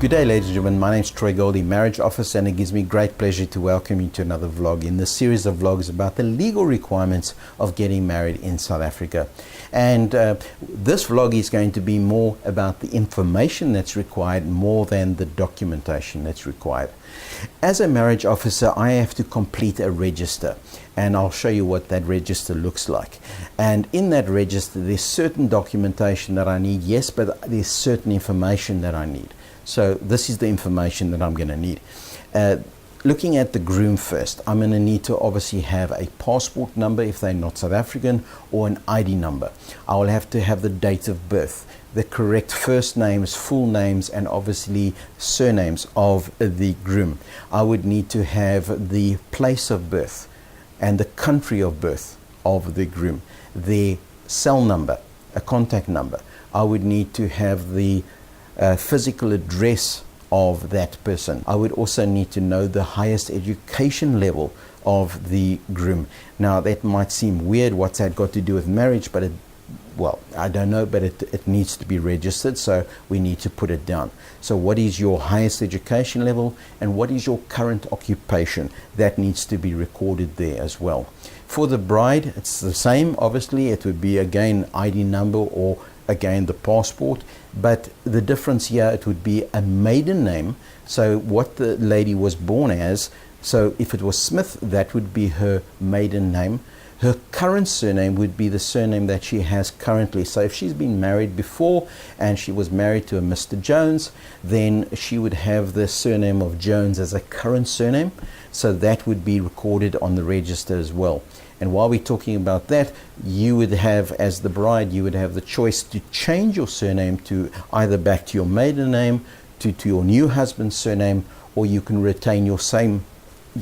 Good day, ladies and gentlemen. My name is Goldie, marriage officer, and it gives me great pleasure to welcome you to another vlog in this series of vlogs about the legal requirements of getting married in South Africa. And this vlog is going to be more about the information that's required more than the documentation that's required. As a marriage officer, I have to complete a register, and I'll show you what that register looks like. And in that register, there's certain documentation that I need, yes, but there's certain information that I need. So this is the information that I'm going to need. Looking at the groom first, I'm going to need to obviously have a passport number if they're not South African, or an ID number. I will have to have the date of birth, the correct first names, full names, and obviously surnames of the groom. I would need to have the place of birth and the country of birth of the groom, their cell number, a contact number. I would need to have the physical address of that person. I would also need to know the highest education level of the groom. Now that might seem weird, what's that got to do with marriage, but well, I don't know, but it needs to be registered, so we need to put it down. So what is your highest education level and what is your current occupation? That needs to be recorded there as well. For the bride, it's the same. Obviously, it would be again ID number or again the passport, but the difference here, it would be a maiden name, so what the lady was born as. So if it was Smith, that would be her maiden name. Her current surname would be the surname that she has currently. So if she's been married before and she was married to a Mr. Jones, then she would have the surname of Jones as a current surname. So that would be recorded on the register as well. And while we're talking about that, you would have, as the bride, you would have the choice to change your surname to either back to your maiden name, to your new husband's surname, or you can retain your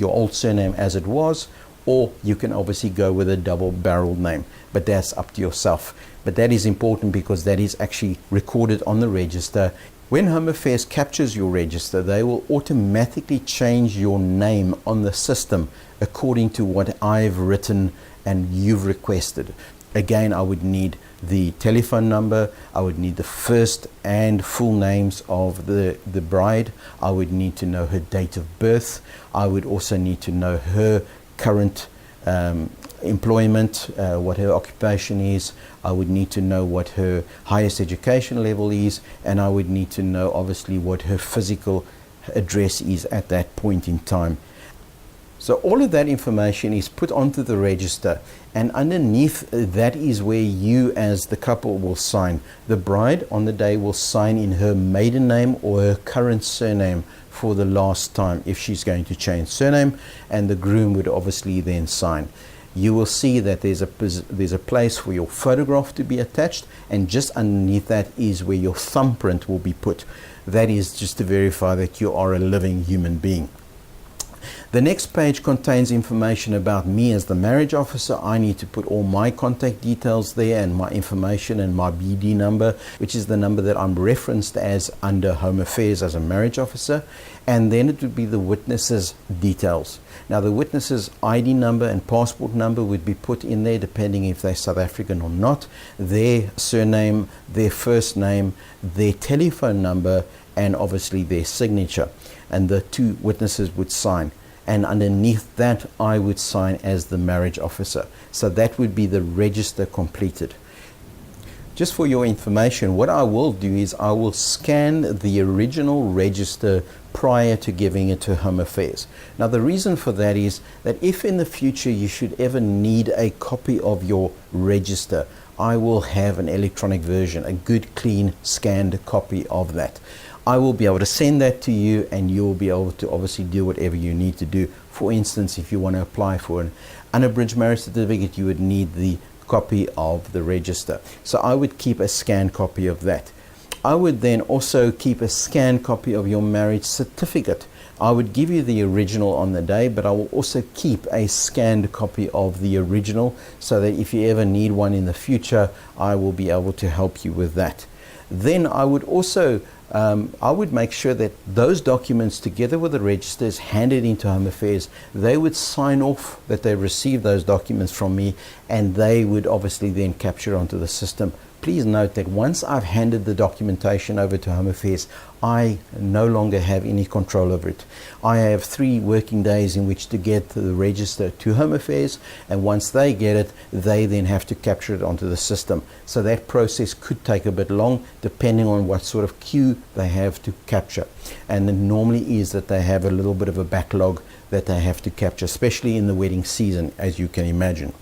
old surname as it was, or you can obviously go with a double-barreled name, but that's up to yourself. But that is important because that is actually recorded on the register. When Home Affairs captures your register, they will automatically change your name on the system according to what I've written and you've requested. Again, I would need the telephone number, I would need the first and full names of the bride, I would need to know her date of birth, I would also need to know her current employment, what her occupation is. I would need to know what her highest education level is, and I would need to know obviously what her physical address is at that point in time. So all of that information is put onto the register, and underneath that is where you as the couple will sign. The bride on the day will sign in her maiden name or her current surname for the last time if she's going to change surname, and the groom would obviously then sign. You will see that there's a place for your photograph to be attached, and just underneath that is where your thumbprint will be put. That is just to verify that you are a living human being. The next page contains information about me as the marriage officer. I need to put all my contact details there and my information and my BD number, which is the number that I'm referenced as under Home Affairs as a marriage officer. And then it would be the witnesses' details. Now the witnesses' ID number and passport number would be put in there depending if they're South African or not, their surname, their first name, their telephone number, and obviously their signature. And the two witnesses would sign. And underneath that, I would sign as the marriage officer. So that would be the register completed. Just for your information, what I will do is I will scan the original register prior to giving it to Home Affairs. Now the reason for that is that if in the future you should ever need a copy of your register, I will have an electronic version, a good clean scanned copy of that. I will be able to send that to you, and you'll be able to obviously do whatever you need to do. For instance, if you want to apply for an unabridged marriage certificate, you would need the copy of the register. So I would keep a scanned copy of that. I would then also keep a scanned copy of your marriage certificate. I would give you the original on the day, but I will also keep a scanned copy of the original so that if you ever need one in the future, I will be able to help you with that. Then I would also I would make sure that those documents, together with the registers, handed into Home Affairs, they would sign off that they received those documents from me, and they would obviously then capture onto the system please note that once I've handed the documentation over to Home Affairs, I no longer have any control over it. I have 3 working days in which to get the register to Home Affairs, and once they get it, they then have to capture it onto the system. So that process could take a bit long depending on what sort of queue they have to capture. And it normally is that they have a little bit of a backlog that they have to capture, especially in the wedding season, as you can imagine.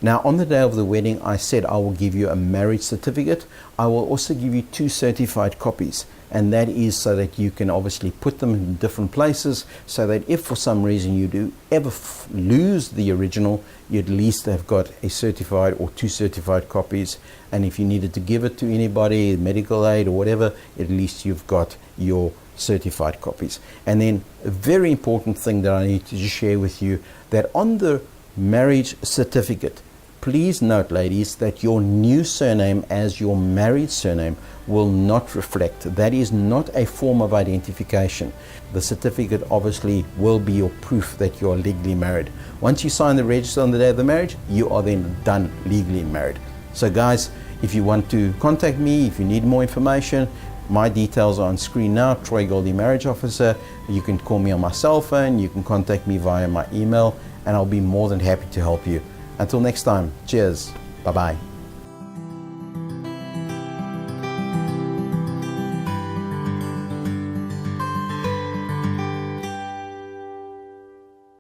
Now, on the day of the wedding, I said I will give you a marriage certificate. I will also give you 2 certified copies, and that is so that you can obviously put them in different places, so that if for some reason you do ever lose the original, you at least have got a certified or 2 certified copies. And if you needed to give it to anybody, medical aid or whatever, at least you've got your certified copies. And then a very important thing that I need to share with you, that on the marriage certificate, please note, ladies, that your new surname as your married surname will not reflect. That is not a form of identification. The certificate obviously will be your proof that you are legally married. Once you sign the register on the day of the marriage, you are then done legally married. So guys, if you want to contact me, if you need more information, my details are on screen now, Troy Goldie, Marriage Officer. You can call me on my cell phone, you can contact me via my email, and I'll be more than happy to help you. Until next time, cheers, bye-bye.